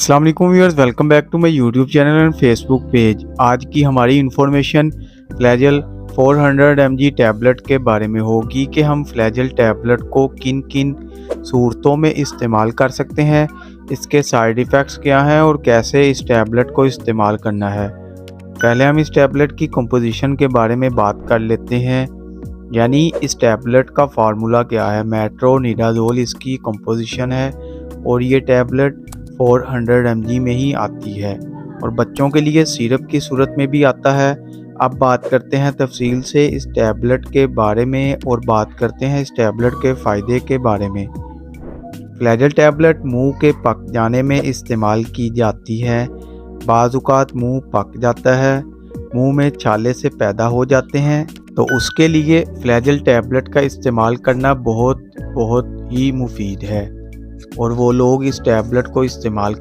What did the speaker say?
अस्सलाम वालेकुम viewers, welcome back to my YouTube channel and Facebook page. आज की हमारी इन्फॉर्मेशन फ्लैजल 400 mg टैबलेट के बारे में होगी कि हम फ्लैजल टैबलेट को किन किन सूरतों में इस्तेमाल कर सकते हैं, इसके साइड इफ़ेक्ट्स क्या हैं और कैसे इस टैबलेट को इस्तेमाल करना है। पहले हम इस टैबलेट की कंपोजिशन के बारे में बात कर लेते हैं, यानी इस टैबलेट का फार्मूला क्या है। मेट्रोनिडाज़ोल इसकी कंपोजिशन है और ये टैबलेट 400 mg में ही आती है और बच्चों के लिए सिरप की सूरत में भी आता है। अब बात करते हैं तफसील से इस टैबलेट के बारे में और बात करते हैं इस टैबलेट के फ़ायदे के बारे में। फ्लैजल टैबलेट मुंह के पक जाने में इस्तेमाल की जाती है। बाज़ औक़ात मुंह पक जाता है, मुंह में छाले से पैदा हो जाते हैं, तो उसके लिए फ्लैजल टैबलेट का इस्तेमाल करना बहुत ही मुफीद है और वो लोग इस टैबलेट को इस्तेमाल